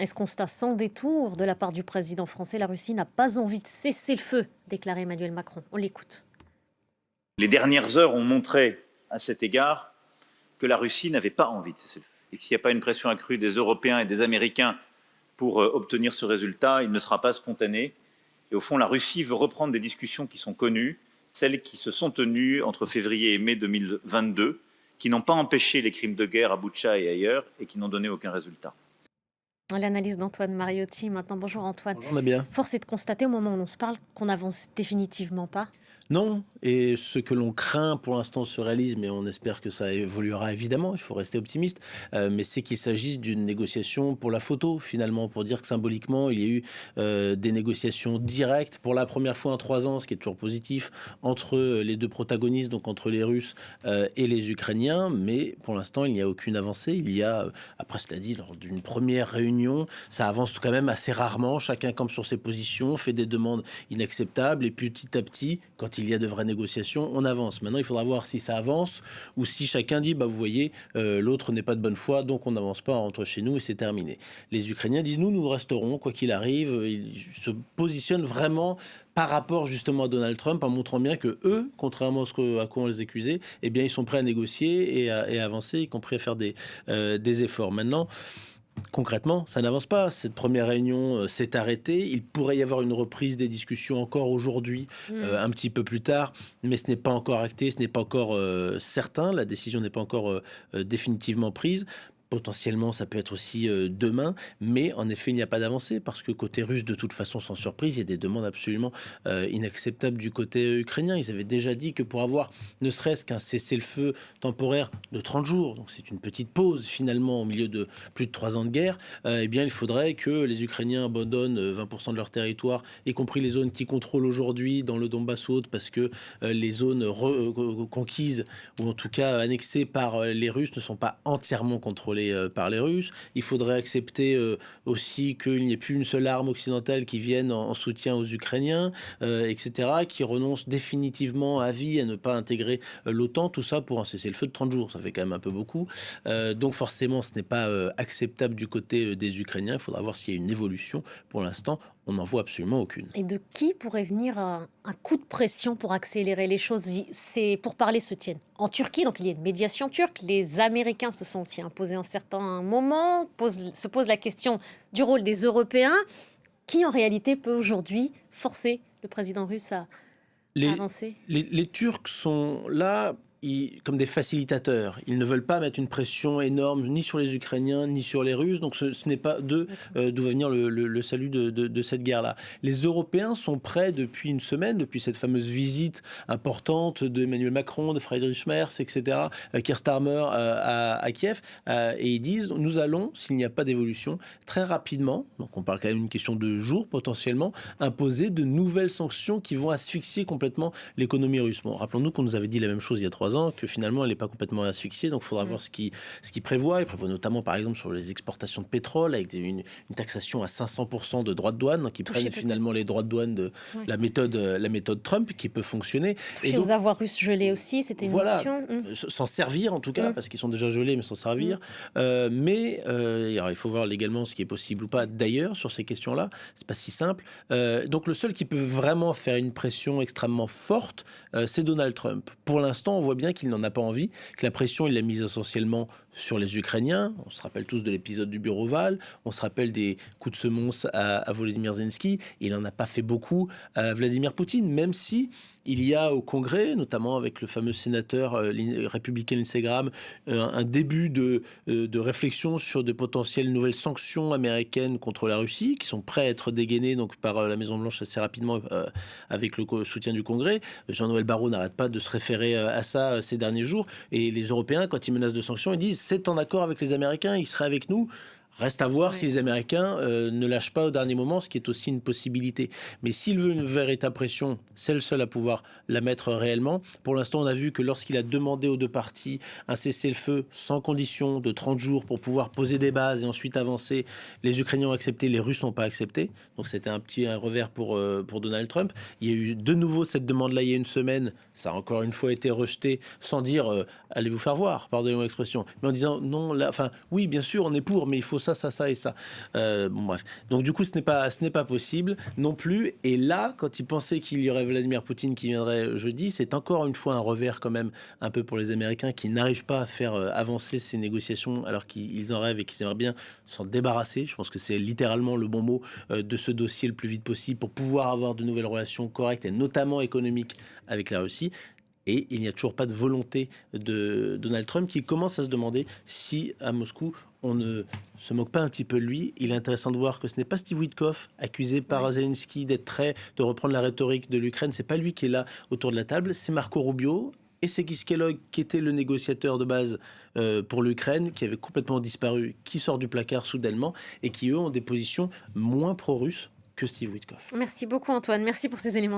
Et ce constat sans détour de la part du président français, la Russie n'a pas envie de cesser le feu, déclarait Emmanuel Macron. On l'écoute. Les dernières heures ont montré à cet égard que la Russie n'avait pas envie de cesser le feu. Et que s'il n'y a pas une pression accrue des Européens et des Américains pour obtenir ce résultat, il ne sera pas spontané. Et au fond, la Russie veut reprendre des discussions qui sont connues, celles qui se sont tenues entre février et mai 2022, qui n'ont pas empêché les crimes de guerre à Boutcha et ailleurs et qui n'ont donné aucun résultat. L'analyse d'Antoine Mariotti maintenant. Bonjour Antoine. Bonjour Nabila. Force est de constater au moment où l'on se parle qu'on n'avance définitivement pas. Non, et ce que l'on craint pour l'instant se réalise, mais on espère que ça évoluera évidemment, il faut rester optimiste, mais c'est qu'il s'agisse d'une négociation pour la photo finalement, pour dire que symboliquement il y a eu des négociations directes pour la première fois en 3 ans, ce qui est toujours positif, entre les deux protagonistes, donc entre les Russes et les Ukrainiens, mais pour l'instant il n'y a aucune avancée. Il y a, après cela dit, lors d'une première réunion, ça avance quand même assez rarement, chacun campe sur ses positions, fait des demandes inacceptables, et puis petit à petit, quand il y a de vraies négociations, on avance. Maintenant, il faudra voir si ça avance ou si chacun dit, vous voyez, l'autre n'est pas de bonne foi, donc on n'avance pas, on rentre chez nous et c'est terminé. Les Ukrainiens disent, nous resterons, quoi qu'il arrive. Ils se positionnent vraiment par rapport justement à Donald Trump, en montrant bien que eux, contrairement à quoi on les accusait, eh bien, ils sont prêts à négocier et à avancer, y compris à faire des efforts. Maintenant, concrètement, ça n'avance pas. Cette première réunion s'est arrêtée. Il pourrait y avoir une reprise des discussions encore aujourd'hui, un petit peu plus tard, mais ce n'est pas encore acté, ce n'est pas encore certain. La décision n'est pas encore définitivement prise. Potentiellement, ça peut être aussi demain, mais en effet, il n'y a pas d'avancée parce que côté russe, de toute façon, sans surprise, il y a des demandes absolument inacceptables du côté ukrainien. Ils avaient déjà dit que pour avoir ne serait-ce qu'un cessez-le-feu temporaire de 30 jours, donc c'est une petite pause finalement au milieu de plus de 3 ans de guerre, eh bien, il faudrait que les Ukrainiens abandonnent 20% de leur territoire, y compris les zones qu'ils contrôlent aujourd'hui dans le Donbass haute, parce que les zones conquises ou en tout cas annexées par les Russes ne sont pas entièrement contrôlées par les Russes. Il faudrait accepter aussi qu'il n'y ait plus une seule arme occidentale qui vienne en soutien aux Ukrainiens, etc., qui renonce définitivement à vie à ne pas intégrer l'OTAN, tout ça pour un cessez-le-feu de 30 jours. Ça fait quand même un peu beaucoup. Donc forcément, ce n'est pas acceptable du côté des Ukrainiens. Il faudra voir s'il y a une évolution. Pour l'instant, on n'en voit absolument aucune. Et de qui pourrait venir un coup de pression pour accélérer les choses? C'est pour parler se tiennent en Turquie, donc il y a une médiation turque. Les Américains se sont aussi imposés un certain moment, se pose la question du rôle des Européens. Qui en réalité peut aujourd'hui forcer le président russe à avancer? Les Turcs sont là comme des facilitateurs. Ils ne veulent pas mettre une pression énorme ni sur les Ukrainiens ni sur les Russes, donc ce n'est pas d'eux d'où va venir le salut de cette guerre-là. Les Européens sont prêts depuis une semaine, depuis cette fameuse visite importante d'Emmanuel Macron, de Friedrich Merz, etc., Keir Starmer à Kiev, et ils disent, nous allons, s'il n'y a pas d'évolution, très rapidement, donc on parle quand même d'une question de jours potentiellement, imposer de nouvelles sanctions qui vont asphyxier complètement l'économie russe. Bon, rappelons-nous qu'on nous avait dit la même chose il y a 3 ans, que finalement elle n'est pas complètement asphyxiée, donc il faudra voir ce qu'il prévoit. Il prévoit notamment par exemple sur les exportations de pétrole avec une taxation à 500% de droits de douane qui prennent finalement les droits de douane de la méthode Trump qui peut fonctionner. Et aux avoirs russes gelés aussi, c'était une option. S'en servir en tout cas, parce qu'ils sont déjà gelés, mais s'en servir. Mais alors, il faut voir légalement ce qui est possible ou pas d'ailleurs sur ces questions-là, c'est pas si simple. Donc le seul qui peut vraiment faire une pression extrêmement forte, c'est Donald Trump. Pour l'instant, on voit bien qu'il n'en a pas envie, que la pression, il l'a mise essentiellement sur les Ukrainiens. On se rappelle tous de l'épisode du Bureau Oval, on se rappelle des coups de semonce à Volodymyr Zelensky. Il n'en a pas fait beaucoup à Vladimir Poutine, même si il y a au Congrès, notamment avec le fameux sénateur républicain Lindsey Graham, un début de réflexion sur de potentielles nouvelles sanctions américaines contre la Russie, qui sont prêtes à être dégainées donc, par la Maison-Blanche assez rapidement avec le soutien du Congrès. Jean-Noël Barrot n'arrête pas de se référer à ça ces derniers jours. Et les Européens, quand ils menacent de sanctions, ils disent « c'est en accord avec les Américains, ils seraient avec nous ». Reste à voir si les Américains ne lâchent pas au dernier moment, ce qui est aussi une possibilité. Mais s'il veut une véritable pression, c'est le seul à pouvoir la mettre réellement. Pour l'instant, on a vu que lorsqu'il a demandé aux deux parties un cessez-le-feu sans condition de 30 jours pour pouvoir poser des bases et ensuite avancer, les Ukrainiens ont accepté, les Russes n'ont pas accepté. Donc c'était un revers pour Donald Trump. Il y a eu de nouveau cette demande-là il y a une semaine. Ça a encore une fois été rejeté sans dire allez vous faire voir, pardonnez-moi l'expression, mais en disant non, là, enfin oui, bien sûr, on est pour, mais il faut ça, ça, ça et ça. Bon, bref. Donc du coup, ce n'est pas possible non plus. Et là, quand ils pensaient qu'il y aurait Vladimir Poutine qui viendrait jeudi, c'est encore une fois un revers quand même un peu pour les Américains qui n'arrivent pas à faire avancer ces négociations alors qu'ils en rêvent et qu'ils aimeraient bien s'en débarrasser. Je pense que c'est littéralement le bon mot de ce dossier le plus vite possible pour pouvoir avoir de nouvelles relations correctes et notamment économiques avec la Russie. Et il n'y a toujours pas de volonté de Donald Trump qui commence à se demander si à Moscou on ne se moque pas un petit peu de lui. Il est intéressant de voir que ce n'est pas Steve Witkoff, accusé par Zelensky de reprendre la rhétorique de l'Ukraine. C'est pas lui qui est là autour de la table, c'est Marco Rubio et c'est Keith Kellogg qui était le négociateur de base pour l'Ukraine, qui avait complètement disparu, qui sort du placard soudainement et qui eux ont des positions moins pro-russes que Steve Witkoff. Merci beaucoup Antoine, merci pour ces éléments.